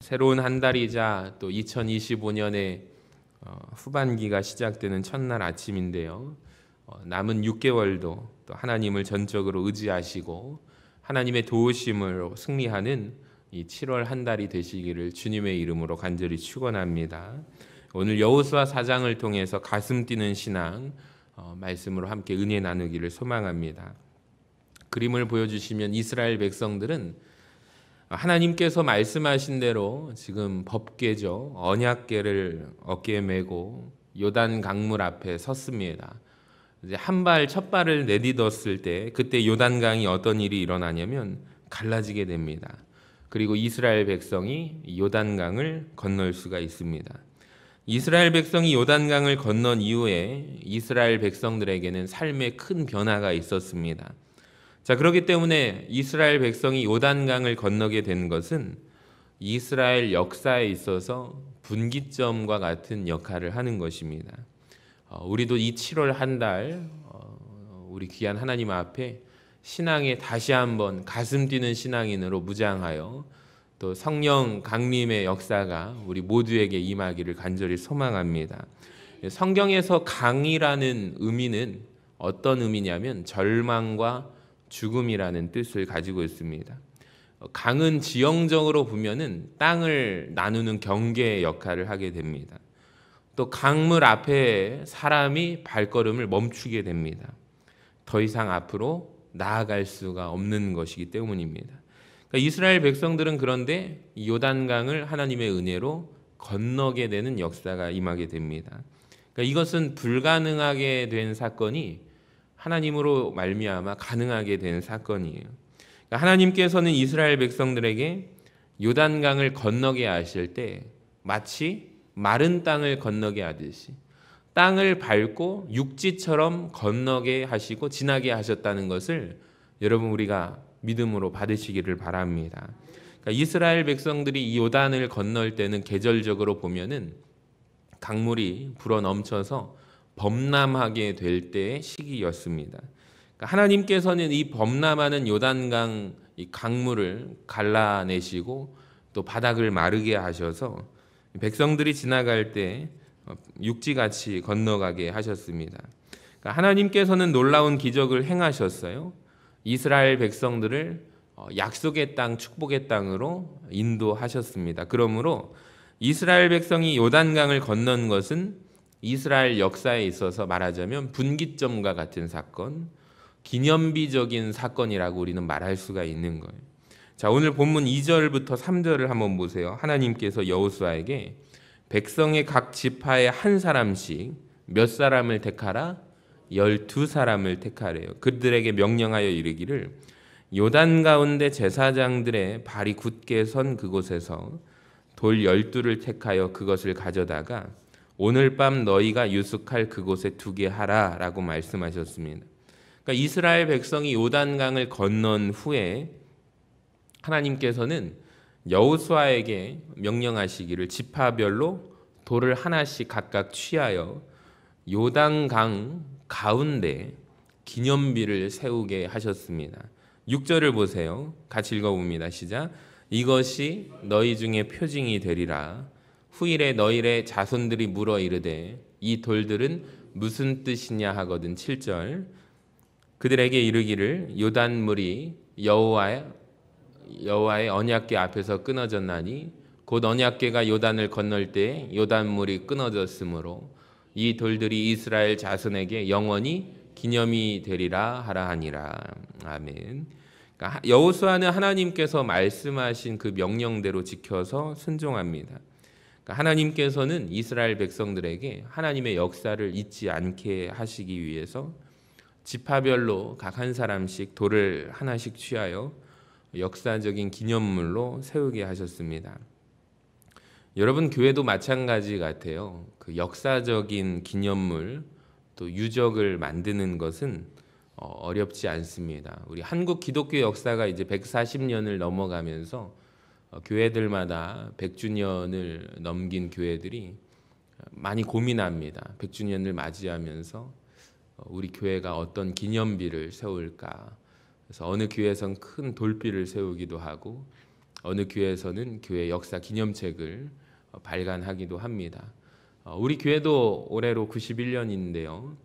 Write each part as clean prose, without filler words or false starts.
새로운 한 달이자 또 2025년의 후반기가 시작되는 첫날 아침인데요. 남은 6개월도 또 하나님을 전적으로 의지하시고 하나님의 도우심을 승리하는 이 7월 한 달이 되시기를 주님의 이름으로 간절히 축원합니다. 오늘 여호수아 4장을 통해서 가슴 뛰는 신앙 말씀으로 함께 은혜 나누기를 소망합니다. 그림을 보여주시면 이스라엘 백성들은 하나님께서 말씀하신 대로 지금 법궤죠, 언약궤를 어깨에 메고 요단 강물 앞에 섰습니다. 이제 첫 발을 내딛었을 때 그때 요단강이 어떤 일이 일어나냐면 갈라지게 됩니다. 그리고 이스라엘 백성이 요단강을 건널 수가 있습니다. 이스라엘 백성이 요단강을 건넌 이후에 이스라엘 백성들에게는 삶의 큰 변화가 있었습니다. 자, 그렇기 때문에 이스라엘 백성이 요단강을 건너게 된 것은 이스라엘 역사에 있어서 분기점과 같은 역할을 하는 것입니다. 우리도 이 7월 한 달 우리 귀한 하나님 앞에 신앙에 다시 한번 가슴 뛰는 신앙인으로 무장하여 또 성령 강림의 역사가 우리 모두에게 임하기를 간절히 소망합니다. 성경에서 강이라는 의미는 어떤 의미냐면 절망과 죽음이라는 뜻을 가지고 있습니다. 강은 지형적으로 보면은 땅을 나누는 경계의 역할을 하게 됩니다. 또 강물 앞에 사람이 발걸음을 멈추게 됩니다. 더 이상 앞으로 나아갈 수가 없는 것이기 때문입니다. 그러니까 이스라엘 백성들은 그런데 이 요단강을 하나님의 은혜로 건너게 되는 역사가 임하게 됩니다. 그러니까 이것은 불가능하게 된 사건이 하나님으로 말미암아 가능하게 된 사건이에요. 그러니까 하나님께서는 이스라엘 백성들에게 요단강을 건너게 하실 때 마치 마른 땅을 건너게 하듯이 땅을 밟고 육지처럼 건너게 하시고 지나게 하셨다는 것을 여러분 우리가 믿음으로 받으시기를 바랍니다. 그러니까 이스라엘 백성들이 이 요단을 건널 때는 계절적으로 보면은 강물이 불어 넘쳐서 범람하게 될 때의 시기였습니다. 그러니까 하나님께서는 이 범람하는 요단강 이 강물을 갈라내시고 또 바닥을 마르게 하셔서 백성들이 지나갈 때 육지같이 건너가게 하셨습니다. 그러니까 하나님께서는 놀라운 기적을 행하셨어요. 이스라엘 백성들을 약속의 땅, 축복의 땅으로 인도하셨습니다. 그러므로 이스라엘 백성이 요단강을 건넌 것은 이스라엘 역사에 있어서 말하자면 분기점과 같은 사건, 기념비적인 사건이라고 우리는 말할 수가 있는 거예요. 자, 오늘 본문 2절부터 3절을 한번 보세요. 하나님께서 여호수아에게 백성의 각 지파에 한 사람씩 몇 사람을 택하라? 12사람을 택하래요. 그들에게 명령하여 이르기를 요단 가운데 제사장들의 발이 굳게 선 그곳에서 돌 12를 택하여 그것을 가져다가 오늘 밤 너희가 유숙할 그곳에 두게 하라 라고 말씀하셨습니다. 그러니까 이스라엘 백성이 요단강을 건넌 후에 하나님께서는 여호수아에게 명령하시기를 지파별로 돌을 하나씩 각각 취하여 요단강 가운데 기념비를 세우게 하셨습니다. 6절을 보세요. 같이 읽어봅니다. 시작. 이것이 너희 중에 표징이 되리라. 후일에 너희의 자손들이 물어 이르되 이 돌들은 무슨 뜻이냐 하거든. 7절. 그들에게 이르기를 요단물이 여호와의 언약궤 앞에서 끊어졌나니 곧 언약궤가 요단을 건널 때 요단물이 끊어졌으므로 이 돌들이 이스라엘 자손에게 영원히 기념이 되리라 하라 하니라. 아멘. 그러니까 여호수아는 하나님께서 말씀하신 그 명령대로 지켜서 순종합니다. 그러니까 하나님께서는 이스라엘 백성들에게 하나님의 역사를 잊지 않게 하시기 위해서 지파별로 각 한 사람씩 돌을 하나씩 취하여 역사적인 기념물로 세우게 하셨습니다. 여러분 교회도 마찬가지 같아요. 그 역사적인 기념물 또 유적을 만드는 것은 어렵지 않습니다. 우리 한국 기독교 역사가 이제 140년을 넘어가면서 교회들마다 100주년을 넘긴 교회들이 많이 고민합니다. 100주년을 맞이하면서 우리 교회가 어떤 기념비를 세울까? 그래서 어느 교회에선 큰 돌비를 세우기도 하고 어느 교회에서는 교회 역사 기념책을 발간하기도 합니다. 우리 교회도 올해로 91년인데요.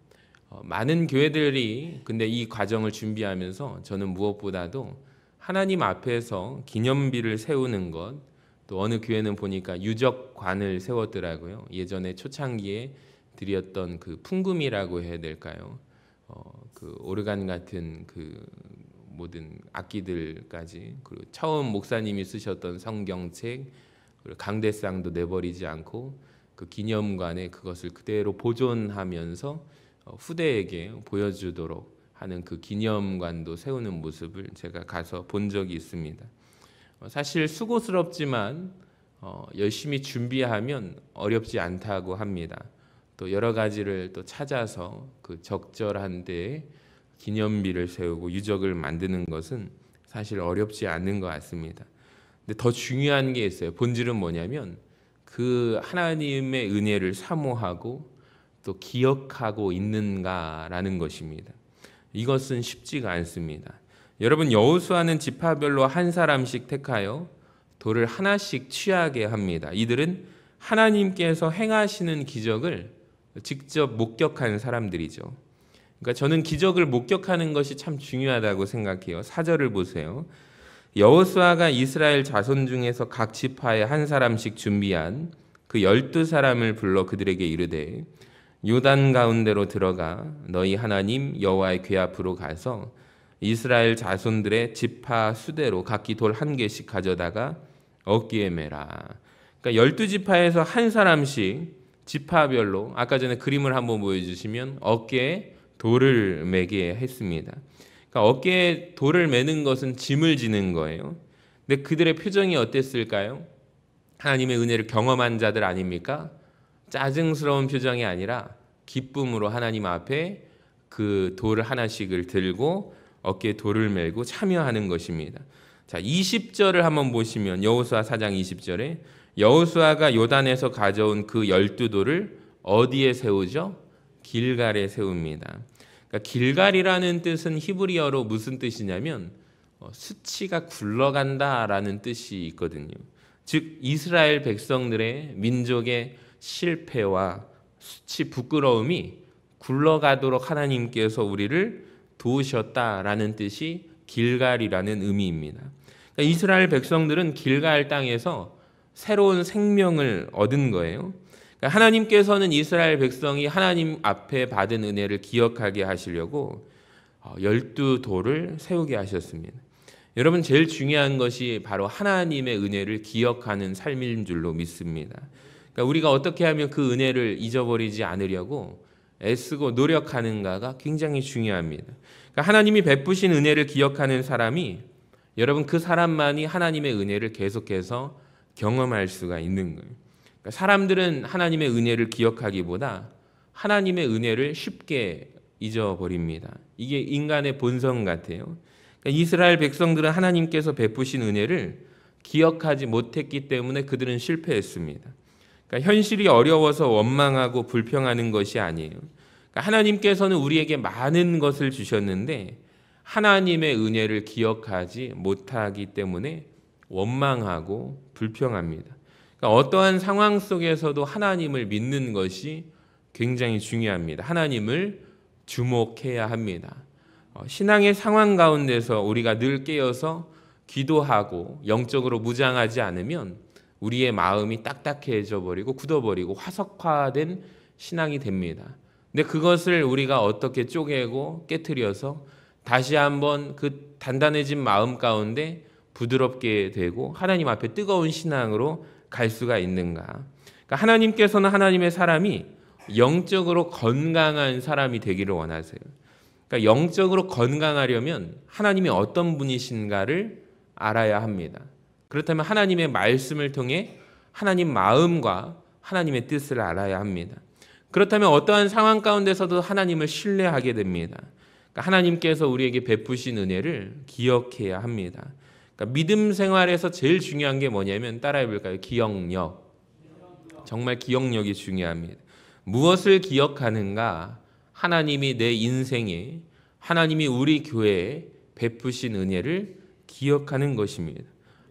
많은 교회들이 근데 이 과정을 준비하면서 저는 무엇보다도 하나님 앞에서 기념비를 세우는 것, 또 어느 교회는 보니까 유적관을 세웠더라고요. 예전에 초창기에 드렸던 그 풍금이라고 해야 될까요? 그 오르간 같은 그 모든 악기들까지, 그리고 처음 목사님이 쓰셨던 성경책, 그리고 강대상도 내버리지 않고 그 기념관에 그것을 그대로 보존하면서 후대에게 보여주도록 하는 그 기념관도 세우는 모습을 제가 가서 본 적이 있습니다. 사실 수고스럽지만 열심히 준비하면 어렵지 않다고 합니다. 또 여러 가지를 또 찾아서 그 적절한 때에 기념비를 세우고 유적을 만드는 것은 사실 어렵지 않은 것 같습니다. 근데 더 중요한 게 있어요. 본질은 뭐냐면 그 하나님의 은혜를 사모하고 또 기억하고 있는가라는 것입니다. 이것은 쉽지가 않습니다. 여러분, 여호수아는 지파별로 한 사람씩 택하여 돌을 하나씩 취하게 합니다. 이들은 하나님께서 행하시는 기적을 직접 목격한 사람들이죠. 그러니까 저는 기적을 목격하는 것이 참 중요하다고 생각해요. 4절을 보세요. 여호수아가 이스라엘 자손 중에서 각 지파에 한 사람씩 준비한 그 12사람을 불러 그들에게 이르되 요단 가운데로 들어가 너희 하나님 여호와의 궤 앞으로 가서 이스라엘 자손들의 지파 수대로 각기 돌 한 개씩 가져다가 어깨에 매라. 그러니까 12지파에서 한 사람씩 지파별로, 아까 전에 그림을 한번 보여주시면 어깨에 돌을 매게 했습니다. 그러니까 어깨에 돌을 매는 것은 짐을 지는 거예요. 근데 그들의 표정이 어땠을까요? 하나님의 은혜를 경험한 자들 아닙니까? 짜증스러운 표정이 아니라 기쁨으로 하나님 앞에 그 돌 하나씩을 들고 어깨에 돌을 메고 참여하는 것입니다. 자, 20절을 한번 보시면 여호수아 4장 20절에 여호수아가 요단에서 가져온 그 12돌을 어디에 세우죠? 길갈에 세웁니다. 그러니까 길갈이라는 뜻은 히브리어로 무슨 뜻이냐면 수치가 굴러간다라는 뜻이 있거든요. 즉 이스라엘 백성들의 민족의 실패와 수치, 부끄러움이 굴러가도록 하나님께서 우리를 도우셨다라는 뜻이 길갈이라는 의미입니다. 그러니까 이스라엘 백성들은 길갈 땅에서 새로운 생명을 얻은 거예요. 그러니까 하나님께서는 이스라엘 백성이 하나님 앞에 받은 은혜를 기억하게 하시려고 12돌을 세우게 하셨습니다. 여러분, 제일 중요한 것이 바로 하나님의 은혜를 기억하는 삶인 줄로 믿습니다. 그러니까 우리가 어떻게 하면 그 은혜를 잊어버리지 않으려고 애쓰고 노력하는가가 굉장히 중요합니다. 그러니까 하나님이 베푸신 은혜를 기억하는 사람이, 여러분, 그 사람만이 하나님의 은혜를 계속해서 경험할 수가 있는 거예요. 그러니까 사람들은 하나님의 은혜를 기억하기보다 하나님의 은혜를 쉽게 잊어버립니다. 이게 인간의 본성 같아요. 그러니까 이스라엘 백성들은 하나님께서 베푸신 은혜를 기억하지 못했기 때문에 그들은 실패했습니다. 그러니까 현실이 어려워서 원망하고 불평하는 것이 아니에요. 그러니까 하나님께서는 우리에게 많은 것을 주셨는데 하나님의 은혜를 기억하지 못하기 때문에 원망하고 불평합니다. 그러니까 어떠한 상황 속에서도 하나님을 믿는 것이 굉장히 중요합니다. 하나님을 주목해야 합니다. 신앙의 상황 가운데서 우리가 늘 깨어서 기도하고 영적으로 무장하지 않으면 우리의 마음이 딱딱해져 버리고 굳어버리고 화석화된 신앙이 됩니다. 근데 그것을 우리가 어떻게 쪼개고 깨트려서 다시 한번 그 단단해진 마음 가운데 부드럽게 되고 하나님 앞에 뜨거운 신앙으로 갈 수가 있는가? 그러니까 하나님께서는 하나님의 사람이 영적으로 건강한 사람이 되기를 원하세요. 그러니까 영적으로 건강하려면 하나님이 어떤 분이신가를 알아야 합니다. 그렇다면 하나님의 말씀을 통해 하나님 마음과 하나님의 뜻을 알아야 합니다. 그렇다면 어떠한 상황 가운데서도 하나님을 신뢰하게 됩니다. 그러니까 하나님께서 우리에게 베푸신 은혜를 기억해야 합니다. 그러니까 믿음 생활에서 제일 중요한 게 뭐냐면 따라해 볼까요? 기억력. 정말 기억력이 중요합니다. 무엇을 기억하는가? 하나님이 내 인생에, 하나님이 우리 교회에 베푸신 은혜를 기억하는 것입니다.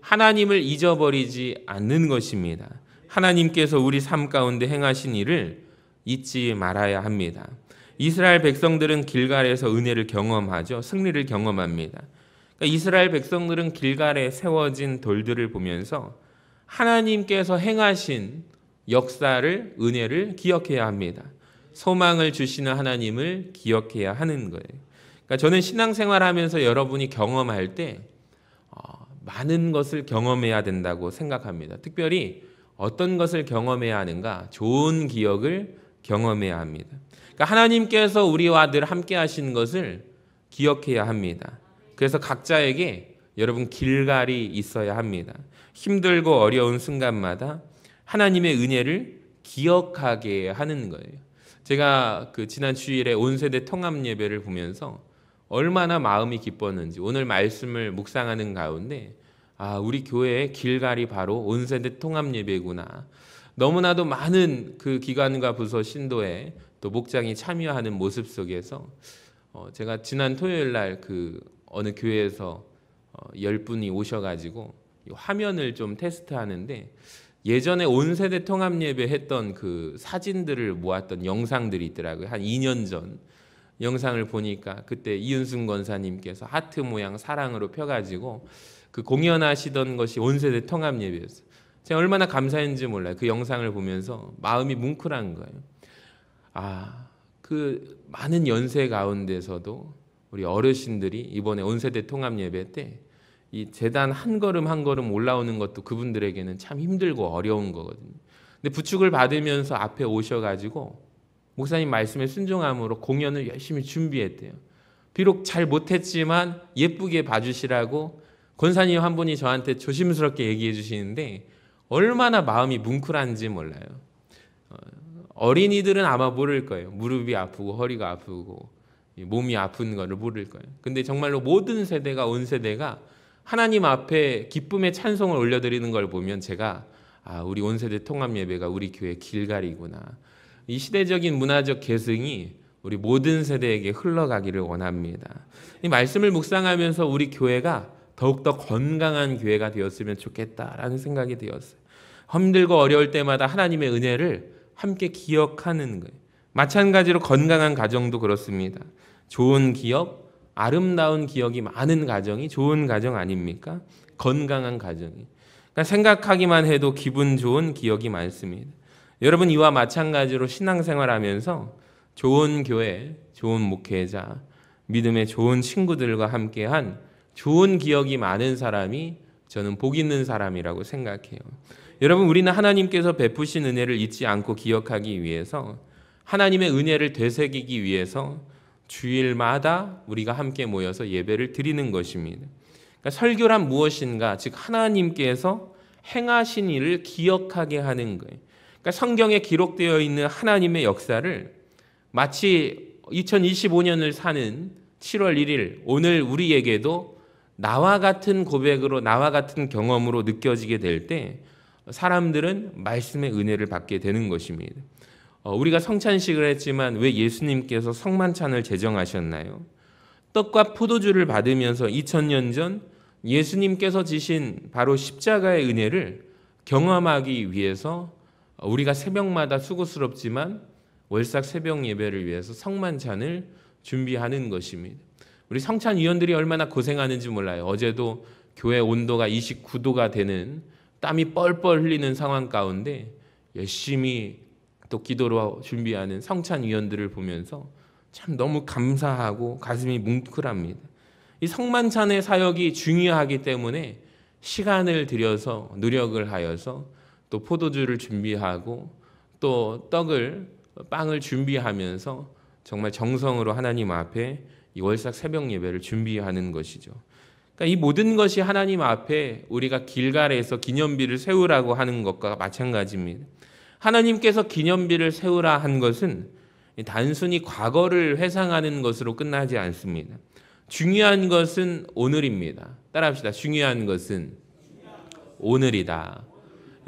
하나님을 잊어버리지 않는 것입니다. 하나님께서 우리 삶 가운데 행하신 일을 잊지 말아야 합니다. 이스라엘 백성들은 길갈에서 은혜를 경험하죠. 승리를 경험합니다. 그러니까 이스라엘 백성들은 길갈에 세워진 돌들을 보면서 하나님께서 행하신 역사를, 은혜를 기억해야 합니다. 소망을 주시는 하나님을 기억해야 하는 거예요. 그러니까 저는 신앙생활하면서 여러분이 경험할 때 많은 것을 경험해야 된다고 생각합니다. 특별히 어떤 것을 경험해야 하는가? 좋은 기억을 경험해야 합니다. 그러니까 하나님께서 우리와 늘 함께 하신 것을 기억해야 합니다. 그래서 각자에게 여러분 길갈이 있어야 합니다. 힘들고 어려운 순간마다 하나님의 은혜를 기억하게 하는 거예요. 제가 지난 주일에 온세대 통합 예배를 보면서 얼마나 마음이 기뻤는지 오늘 말씀을 묵상하는 가운데 우리 교회의 길갈이 바로 온세대 통합 예배구나. 너무나도 많은 그 기관과 부서 신도에 또 목장이 참여하는 모습 속에서 제가 지난 토요일 날 어느 교회에서 10분이 오셔가지고 화면을 좀 테스트하는데 예전에 온세대 통합 예배 했던 그 사진들을 모았던 영상들이 있더라고요. 한 2년 전 영상을 보니까 그때 이은순 권사님께서 하트 모양 사랑으로 펴가지고 그 공연하시던 것이 온세대 통합 예배였어요. 제가 얼마나 감사했는지 몰라요. 그 영상을 보면서 마음이 뭉클한 거예요. 그 많은 연세 가운데서도 우리 어르신들이 이번에 온세대 통합 예배 때 이 제단 한 걸음 한 걸음 올라오는 것도 그분들에게는 참 힘들고 어려운 거거든요. 근데 부축을 받으면서 앞에 오셔가지고 목사님 말씀에 순종함으로 공연을 열심히 준비했대요. 비록 잘 못했지만 예쁘게 봐주시라고 권사님 한 분이 저한테 조심스럽게 얘기해 주시는데 얼마나 마음이 뭉클한지 몰라요. 어린이들은 아마 모를 거예요. 무릎이 아프고 허리가 아프고 몸이 아픈 거를 모를 거예요. 근데 정말로 모든 세대가 온 세대가 하나님 앞에 기쁨의 찬송을 올려드리는 걸 보면 제가 우리 온세대 통합 예배가 우리 교회 길갈이구나. 이 시대적인 문화적 계승이 우리 모든 세대에게 흘러가기를 원합니다. 이 말씀을 묵상하면서 우리 교회가 더욱더 건강한 교회가 되었으면 좋겠다라는 생각이 되었어요. 힘들고 어려울 때마다 하나님의 은혜를 함께 기억하는 거예요. 마찬가지로 건강한 가정도 그렇습니다. 좋은 기억, 아름다운 기억이 많은 가정이 좋은 가정 아닙니까? 건강한 가정이. 그러니까 생각하기만 해도 기분 좋은 기억이 많습니다. 여러분 이와 마찬가지로 신앙생활하면서 좋은 교회, 좋은 목회자, 믿음의 좋은 친구들과 함께한 좋은 기억이 많은 사람이 저는 복 있는 사람이라고 생각해요. 여러분 우리는 하나님께서 베푸신 은혜를 잊지 않고 기억하기 위해서 하나님의 은혜를 되새기기 위해서 주일마다 우리가 함께 모여서 예배를 드리는 것입니다. 그러니까 설교란 무엇인가? 즉 하나님께서 행하신 일을 기억하게 하는 거예요. 그러니까 성경에 기록되어 있는 하나님의 역사를 마치 2025년을 사는 7월 1일 오늘 우리에게도 나와 같은 고백으로 나와 같은 경험으로 느껴지게 될 때 사람들은 말씀의 은혜를 받게 되는 것입니다. 우리가 성찬식을 했지만 왜 예수님께서 성만찬을 제정하셨나요? 떡과 포도주를 받으면서 2000년 전 예수님께서 지신 바로 십자가의 은혜를 경험하기 위해서 우리가 새벽마다 수고스럽지만 월삭 새벽 예배를 위해서 성만찬을 준비하는 것입니다. 우리 성찬위원들이 얼마나 고생하는지 몰라요. 어제도 교회 온도가 29도가 되는 땀이 뻘뻘 흘리는 상황 가운데 열심히 또 기도로 준비하는 성찬위원들을 보면서 참 너무 감사하고 가슴이 뭉클합니다. 이 성만찬의 사역이 중요하기 때문에 시간을 들여서 노력을 하여서 또 포도주를 준비하고 또 빵을 준비하면서 정말 정성으로 하나님 앞에 이 월삭 새벽 예배를 준비하는 것이죠. 그러니까 이 모든 것이 하나님 앞에 우리가 길갈에서 기념비를 세우라고 하는 것과 마찬가지입니다. 하나님께서 기념비를 세우라 한 것은 단순히 과거를 회상하는 것으로 끝나지 않습니다. 중요한 것은 오늘입니다. 따라합시다. 중요한 것은 오늘이다.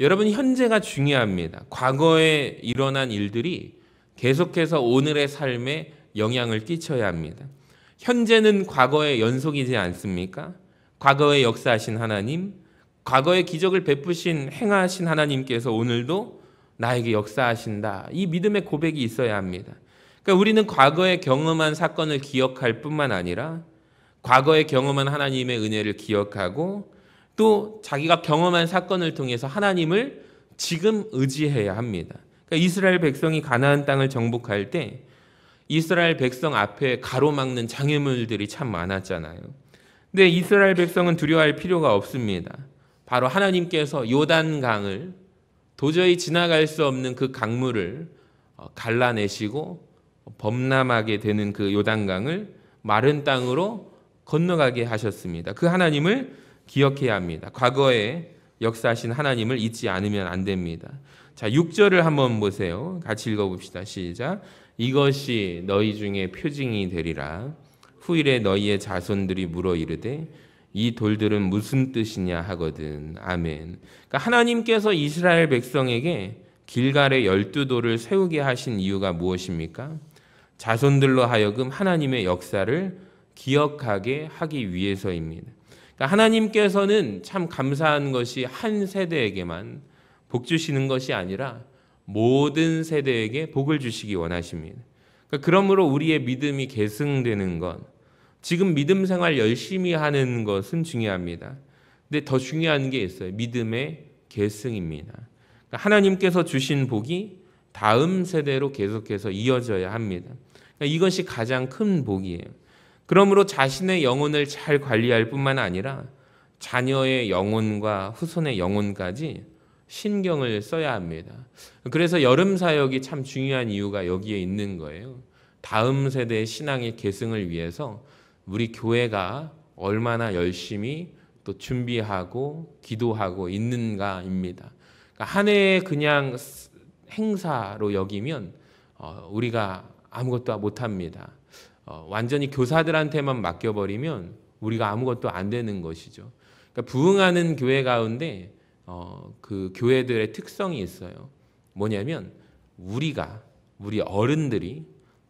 여러분 현재가 중요합니다. 과거에 일어난 일들이 계속해서 오늘의 삶에 영향을 끼쳐야 합니다. 현재는 과거의 연속이지 않습니까? 과거에 역사하신 하나님, 과거의 기적을 베푸신 행하신 하나님께서 오늘도 나에게 역사하신다. 이 믿음의 고백이 있어야 합니다. 그러니까 우리는 과거에 경험한 사건을 기억할 뿐만 아니라 과거에 경험한 하나님의 은혜를 기억하고 또 자기가 경험한 사건을 통해서 하나님을 지금 의지해야 합니다. 그러니까 이스라엘 백성이 가나안 땅을 정복할 때 이스라엘 백성 앞에 가로막는 장애물들이 참 많았잖아요. 근데 이스라엘 백성은 두려워할 필요가 없습니다. 바로 하나님께서 요단강을 도저히 지나갈 수 없는 그 강물을 갈라내시고 범람하게 되는 그 요단강을 마른 땅으로 건너가게 하셨습니다. 그 하나님을 기억해야 합니다. 과거에 역사하신 하나님을 잊지 않으면 안 됩니다. 자, 6절을 한번 보세요. 같이 읽어봅시다. 시작. 이것이 너희 중에 표징이 되리라. 후일에 너희의 자손들이 물어 이르되 이 돌들은 무슨 뜻이냐 하거든. 아멘. 그러니까 하나님께서 이스라엘 백성에게 길갈의 12돌을 세우게 하신 이유가 무엇입니까? 자손들로 하여금 하나님의 역사를 기억하게 하기 위해서입니다. 그러니까 하나님께서는 참 감사한 것이 한 세대에게만 복 주시는 것이 아니라 모든 세대에게 복을 주시기 원하십니다. 그러니까 그러므로 우리의 믿음이 계승되는 것, 지금 믿음 생활 열심히 하는 것은 중요합니다. 근데 더 중요한 게 있어요. 믿음의 계승입니다. 그러니까 하나님께서 주신 복이 다음 세대로 계속해서 이어져야 합니다. 그러니까 이것이 가장 큰 복이에요. 그러므로 자신의 영혼을 잘 관리할 뿐만 아니라 자녀의 영혼과 후손의 영혼까지 신경을 써야 합니다. 그래서 여름 사역이 참 중요한 이유가 여기에 있는 거예요. 다음 세대의 신앙의 계승을 위해서 우리 교회가 얼마나 열심히 또 준비하고 기도하고 있는가입니다. 그러니까 한 해의 그냥 행사로 여기면 우리가 아무것도 못합니다. 완전히 교사들한테만 맡겨버리면 우리가 아무것도 안 되는 것이죠. 그러니까 부흥하는 교회 가운데 그 교회들의 특성이 있어요. 뭐냐면 우리 어른들이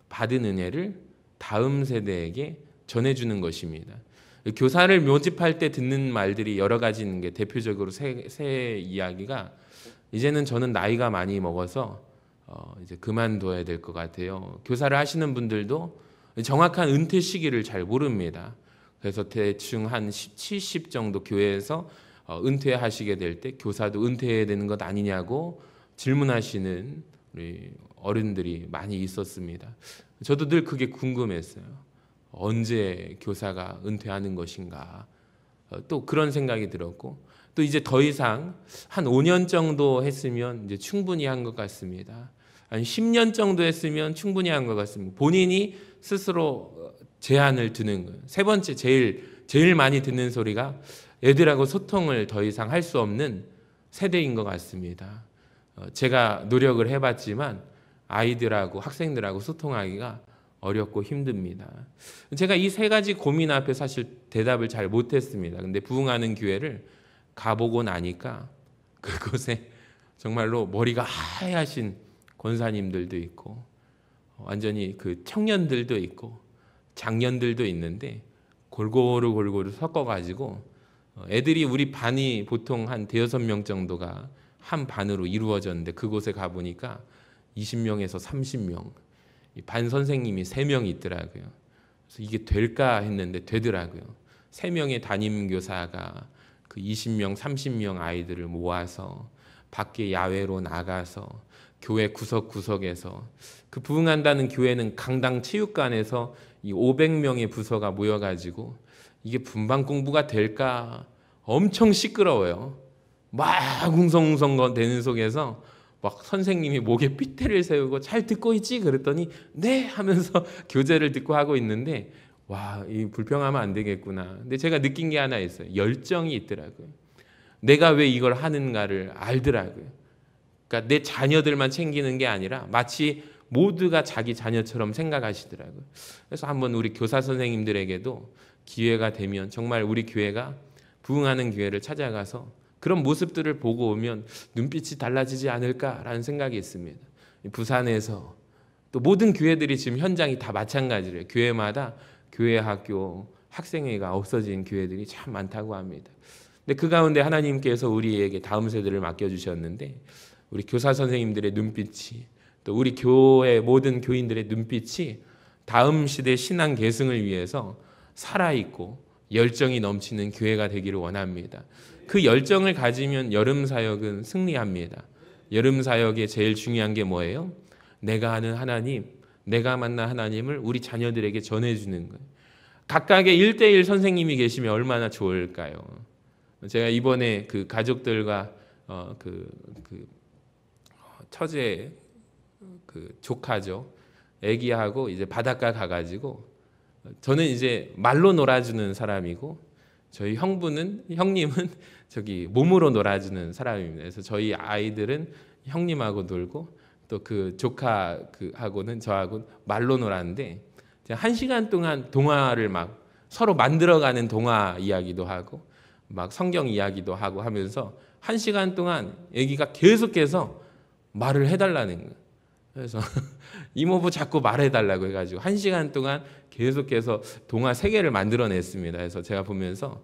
받은 은혜를 다음 세대에게 전해주는 것입니다. 교사를 모집할 때 듣는 말들이 여러 가지 있는 게 대표적으로 세 이야기가 이제는 저는 나이가 많이 먹어서 이제 그만둬야 될 것 같아요. 교사를 하시는 분들도 정확한 은퇴 시기를 잘 모릅니다. 그래서 대충 한 70 정도 교회에서 은퇴하시게 될 때 교사도 은퇴해야 되는 것 아니냐고 질문하시는 우리 어른들이 많이 있었습니다. 저도 늘 그게 궁금했어요. 언제 교사가 은퇴하는 것인가? 또 그런 생각이 들었고 또 이제 더 이상 한 5년 정도 했으면 이제 충분히 한 것 같습니다. 한 10년 정도 했으면 충분히 한 것 같습니다. 본인이 스스로 제한을 두는 거예요. 세 번째 제일 많이 듣는 소리가 애들하고 소통을 더 이상 할 수 없는 세대인 것 같습니다. 제가 노력을 해봤지만 아이들하고 학생들하고 소통하기가 어렵고 힘듭니다. 제가 이 세 가지 고민 앞에 사실 대답을 잘 못했습니다. 근데 부흥하는 교회를 가보고 나니까 그곳에 정말로 머리가 하얗신 권사님들도 있고 완전히 그 청년들도 있고 장년들도 있는데 골고루 섞어가지고 애들이 우리 반이 보통 한 대여섯 명 정도가 한 반으로 이루어졌는데 그곳에 가보니까 20명에서 30명 반 선생님이 3명 있더라고요. 그래서 이게 될까 했는데 되더라고요. 3명의 담임교사가 그 20명, 30명 아이들을 모아서 밖에 야외로 나가서 교회 구석구석에서 그 부흥한다는 교회는 강당 체육관에서 이 500명의 부서가 모여가지고 이게 분반 공부가 될까 엄청 시끄러워요. 막 웅성웅성 되는 속에서 막 선생님이 목에 핏대를 세우고 잘 듣고 있지? 그랬더니 네 하면서 교재를 듣고 하고 있는데 와, 이 불평하면 안 되겠구나. 근데 제가 느낀 게 하나 있어요. 열정이 있더라고요. 내가 왜 이걸 하는가를 알더라고요. 그러니까 내 자녀들만 챙기는 게 아니라 마치 모두가 자기 자녀처럼 생각하시더라고요. 그래서 한번 우리 교사 선생님들에게도 기회가 되면 정말 우리 교회가 부흥하는 교회를 찾아가서 그런 모습들을 보고 오면 눈빛이 달라지지 않을까라는 생각이 있습니다. 부산에서 또 모든 교회들이 지금 현장이 다 마찬가지래요. 교회마다 교회 학교 학생회가 없어진 교회들이 참 많다고 합니다. 근데 그 가운데 하나님께서 우리에게 다음 세대를 맡겨주셨는데 우리 교사 선생님들의 눈빛이 또 우리 교회 모든 교인들의 눈빛이 다음 시대 신앙 계승을 위해서 살아있고 열정이 넘치는 교회가 되기를 원합니다. 그 열정을 가지면 여름 사역은 승리합니다. 여름 사역의 제일 중요한 게 뭐예요? 내가 아는 하나님, 내가 만난 하나님을 우리 자녀들에게 전해주는 거예요. 각각의 1대1 선생님이 계시면 얼마나 좋을까요? 제가 이번에 그 가족들과 처제 조카죠. 애기하고 이제 바닷가 가가지고 저는 이제 말로 놀아주는 사람이고 저희 형님은 저기 몸으로 놀아주는 사람입니다. 그래서 저희 아이들은 형님하고 놀고 또 그 조카하고는 저하고 말로 놀았는데 1시간 동안 동화를 막 서로 만들어가는 동화 이야기도 하고 막 성경 이야기도 하고 하면서 1시간 동안 애기가 계속해서 말을 해달라는 거예요. 그래서 이모부 자꾸 말해달라고 해가지고 1시간 동안 계속해서 동화 3개를 만들어냈습니다. 그래서 제가 보면서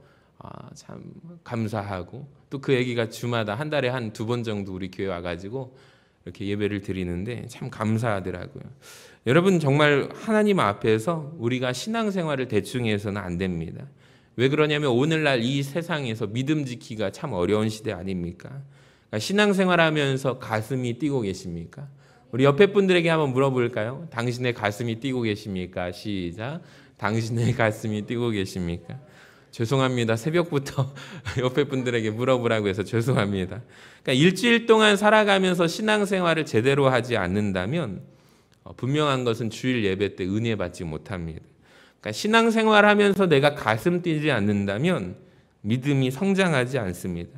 참 감사하고 또 그 애기가 주마다 한 달에 한 2번 정도 우리 교회 와가지고 이렇게 예배를 드리는데 참 감사하더라고요. 여러분 정말 하나님 앞에서 우리가 신앙생활을 대충 해서는 안 됩니다. 왜 그러냐면 오늘날 이 세상에서 믿음 지키기가 참 어려운 시대 아닙니까? 그러니까 신앙생활하면서 가슴이 뛰고 계십니까? 우리 옆에 분들에게 한번 물어볼까요? 당신의 가슴이 뛰고 계십니까? 시작. 당신의 가슴이 뛰고 계십니까? 죄송합니다. 새벽부터 옆에 분들에게 물어보라고 해서 죄송합니다. 그러니까 일주일 동안 살아가면서 신앙생활을 제대로 하지 않는다면 분명한 것은 주일 예배 때 은혜 받지 못합니다. 그러니까 신앙생활하면서 내가 가슴 뛰지 않는다면 믿음이 성장하지 않습니다.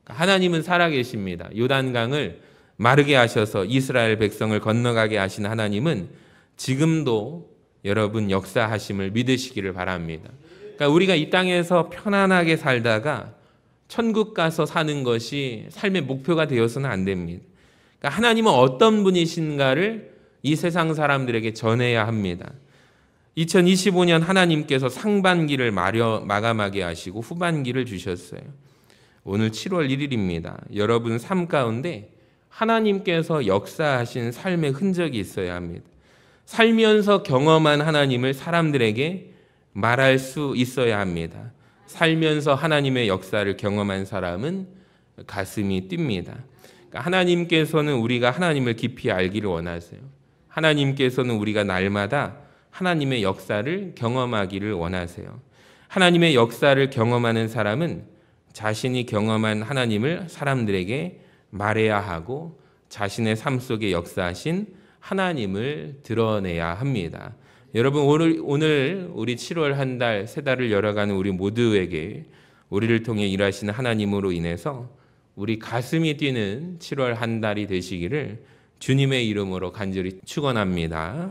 그러니까 하나님은 살아계십니다. 요단강을 마르게 하셔서 이스라엘 백성을 건너가게 하신 하나님은 지금도 여러분 역사하심을 믿으시기를 바랍니다. 그러니까 우리가 이 땅에서 편안하게 살다가 천국 가서 사는 것이 삶의 목표가 되어서는 안 됩니다. 그러니까 하나님은 어떤 분이신가를 이 세상 사람들에게 전해야 합니다. 2025년 하나님께서 상반기를 마감하게 하시고 후반기를 주셨어요. 오늘 7월 1일입니다. 여러분 삶 가운데 하나님께서 역사하신 삶의 흔적이 있어야 합니다. 살면서 경험한 하나님을 사람들에게 말할 수 있어야 합니다. 살면서 하나님의 역사를 경험한 사람은 가슴이 뜁니다. 그러니까 하나님께서는 우리가 하나님을 깊이 알기를 원하세요. 하나님께서는 우리가 날마다 하나님의 역사를 경험하기를 원하세요. 하나님의 역사를 경험하는 사람은 자신이 경험한 하나님을 사람들에게 말해야 하고 자신의 삶 속에 역사하신 하나님을 드러내야 합니다. 여러분 오늘 우리 7월 한 달, 3달을 열어가는 우리 모두에게 우리를 통해 일하시는 하나님으로 인해서 우리 가슴이 뛰는 7월 한 달이 되시기를 주님의 이름으로 간절히 축원합니다.